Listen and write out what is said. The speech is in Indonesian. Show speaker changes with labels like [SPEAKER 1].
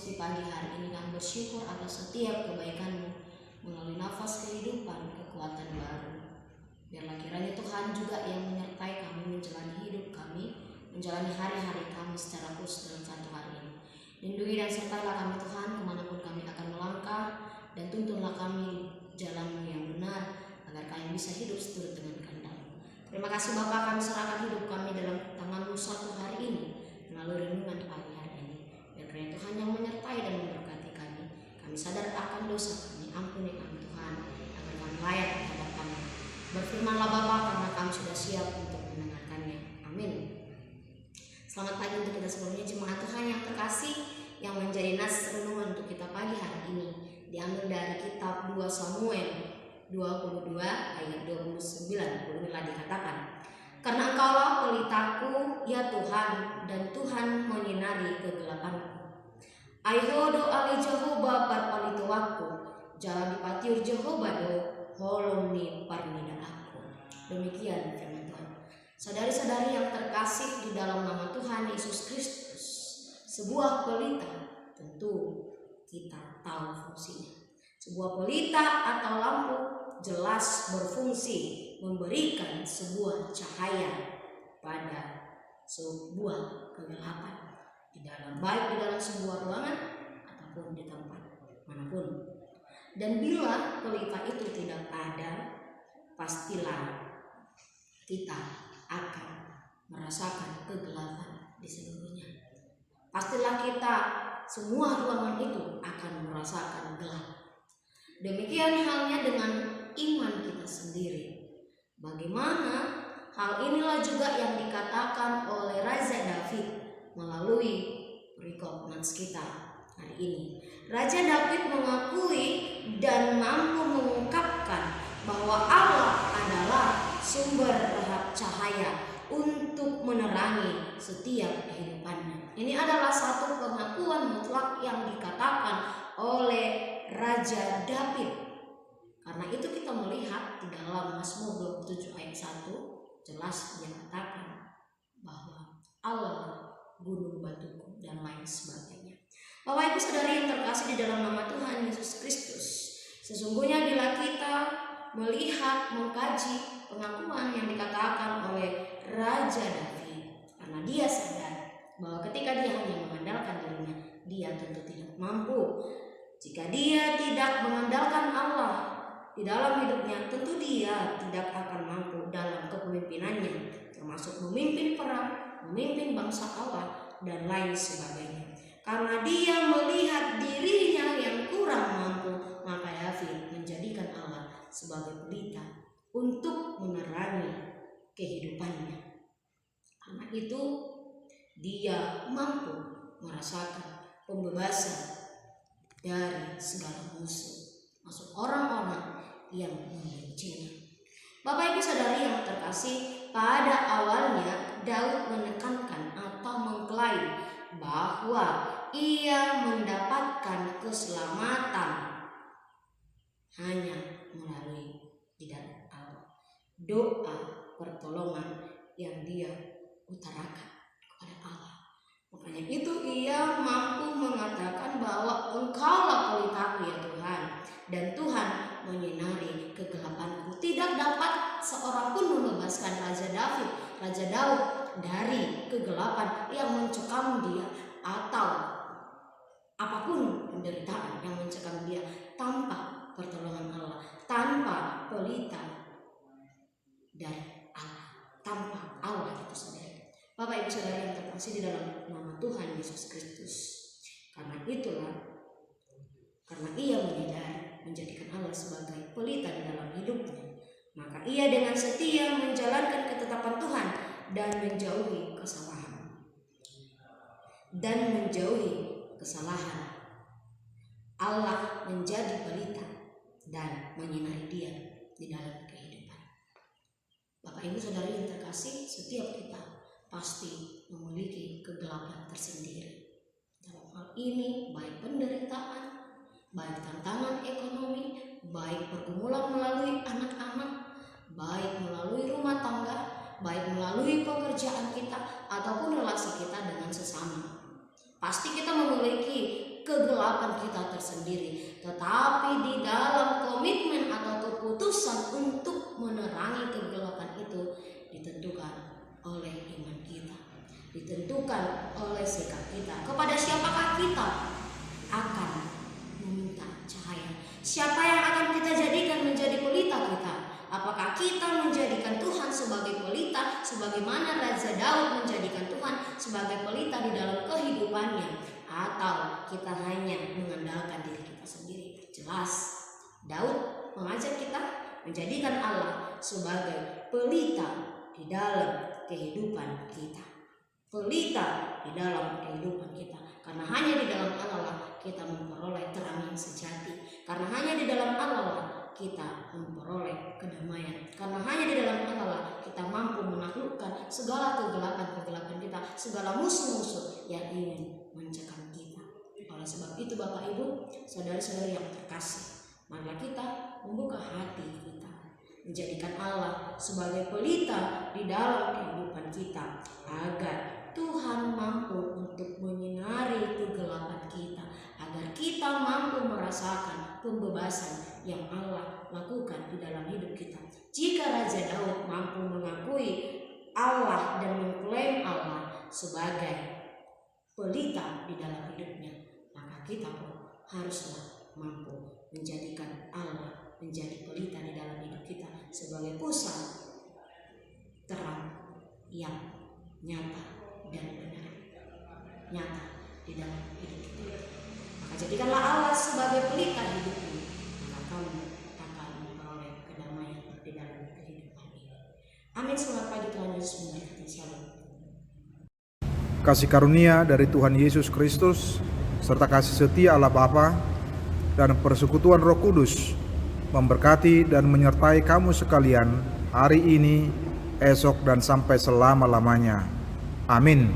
[SPEAKER 1] Yesus, di pagi hari ini kami bersyukur atas setiap kebaikan-Mu melalui nafas kehidupan, kekuatan baru. Biarlah kiranya Tuhan juga yang menyertai kami menjalani hidup kami, menjalani hari-hari kami secara khusus dalam satu hari ini. Lindungi dan sertailah kami Tuhan kemanapun kami akan melangkah, dan tuntunlah kami jalan-Mu yang benar, agar kami bisa hidup seturut dengan kehendak-Mu. Terima kasih Bapa, kami serahkan hidup kami dalam tangan-Mu satu hari ini, melalui renungan pagi hari ini. Biar kiranya Tuhan yang menyertai dan memberkati kami. Kami sadar akan dosa kami, ampuni kami Tuhan, agar kami layak di hadapan-Mu. Berfirmanlah Bapa, karena kami sudah siap untuk mendengarkannya. Amin. Selamat pagi untuk kita semuanya, jemaat Tuhan yang terkasih, yang menjadi nas renungan untuk kita pagi hari ini diambil dari kitab 2 Samuel 22 ayat 29. Beginilah dikatakan, karena Engkaulah pelitaku, ya Tuhan, dan Tuhan menyinari kegelapanku. Aihodo ali Jehovah parpalituaku, jalan dipatiur Jehovah do holomni parnida aku. Demikian firman Tuhan. Saudari-saudari yang terkasih di dalam nama Tuhan Yesus Kristus, sebuah pelita tentu kita tahu fungsinya. Sebuah pelita atau lampu jelas berfungsi memberikan sebuah cahaya pada sebuah kegelapan, baik di dalam sebuah ruangan ataupun di tempat manapun. Dan bila pelita itu tidak ada, pastilah kita akan merasakan kegelapan di seluruhnya. Pastilah kita, semua ruangan itu akan merasakan gelap. Demikian halnya dengan iman kita sendiri. Bagaimana hal inilah juga yang dikatakan oleh Raja David melalui perikop nats kita hari ini. Raja David mengakui dan mampu mengungkapkan bahwa Allah adalah sumber cahaya untuk menerangi setiap kehidupannya. Ini adalah satu pengakuan mutlak yang dikatakan oleh Raja David. Karena itu kita melihat di dalam Mazmur 27 ayat 1 jelas dikatakan bahwa Allah gunung batuku dan lain sebagainya. Bapak Ibu Saudari yang terkasih di dalam nama Tuhan Yesus Kristus, sesungguhnya bila kita melihat, mengkaji pengakuan yang dikatakan oleh Raja David, karena dia sadar bahwa ketika dia hanya mengandalkan dirinya, dia tentu tidak mampu. Jika dia tidak mengandalkan Allah di dalam hidupnya, tentu dia tidak akan mampu dalam kepemimpinannya, termasuk memimpin perang, memimpin bangsa Allah, dan lain sebagainya. Karena dia melihat dirinya yang kurang mampu, maka David menjadikan Allah sebagai pelita untuk menerangi kehidupannya. Karena itu dia mampu merasakan pembebasan dari segala musuh, masuk orang-orang yang membencinya. Bapak Ibu Saudari yang terkasih, pada awalnya Daud menekankan atau mengklaim bahwa ia mendapatkan keselamatan hanya melalui tidak Allah, doa pertolongan yang dia utarakan kepada Allah. Makanya itu ia mampu mengatakan bahwa Engkaulah pelitaku, ya Tuhan, dan Tuhan menyinari kegelapanku. Tidak dapat seorang pun membebaskan Raja Daud dari kegelapan yang mencekam dia atau apapun penderitaan yang mencekam dia tanpa pertolongan Allah, tanpa pelita dari Allah, tanpa Allah itu sendiri. Bapak Ibu Saudara yang terkasih di dalam nama Tuhan Yesus Kristus, karena ia menyadari menjadikan Allah sebagai pelita di dalam hidupnya, maka ia dengan setia menjalankan ketetapan Tuhan dan menjauhi kesalahan. Allah menjadi pelita dan menyinari dia di dalam kehidupan. Bapak Ibu Saudari yang terkasih, setiap kita pasti memiliki kegelapan tersendiri. Dalam hal ini baik penderitaan, baik tantangan ekonomi, baik pergumulan melalui anak-anak, baik melalui rumah tangga, baik melalui pekerjaan kita ataupun relasi kita dengan sesama. Pasti kita memiliki kegelapan kita tersendiri, tetapi di dalam komitmen atau keputusan untuk menerangi kegelapan itu ditentukan oleh iman kita, ditentukan oleh sikap kita. Kepada siapakah kita akan meminta cahaya? Siapa yang akan kita jadikan menjadi pelita kita? Apakah kita menjadikan Tuhan sebagai pelita sebagaimana Raja Daud menjadikan Tuhan sebagai pelita di dalam kehidupannya, atau kita hanya mengandalkan diri kita sendiri? Jelas Daud mengajak kita menjadikan Allah sebagai pelita di dalam kehidupan kita. Pelita di dalam kehidupan kita, karena hanya di dalam Allah lah kita memperoleh terang yang sejati, karena hanya di dalam Allah lah kita memperoleh kedamaian, karena hanya di dalam Allah lah kita mampu menaklukkan segala kegelapan-kegelapan kita, segala musuh-musuh yang ingin mencekam kita. Oleh sebab itu Bapak Ibu, saudara-saudari yang terkasih, marilah kita membuka hati kita, menjadikan Allah sebagai pelita di dalam kehidupan kita, agar Tuhan mampu untuk menyinari kegelapan kita, agar kita mampu merasakan pembebasan yang Allah lakukan di dalam hidup kita. Jika Raja Daud mampu mengakui Allah dan mengklaim Allah sebagai pelita di dalam hidupnya, maka kita pun haruslah mampu menjadikan Allah menjadi pelita di dalam hidup kita sebagai pusat terang yang nyata dan benar, nyata di dalam hidup kita. Maka jadikanlah Allah sebagai pelita hidupmu, maka kamu akan memperoleh kedamaian di dalam kehidupan ini. Amin. Selamat pagi, Tuhan Yesus memberkati. Shalom.
[SPEAKER 2] Kasih karunia dari Tuhan Yesus Kristus serta kasih setia Allah Bapa dan persekutuan Roh Kudus memberkati dan menyertai kamu sekalian hari ini, esok, dan sampai selama-lamanya. Amin.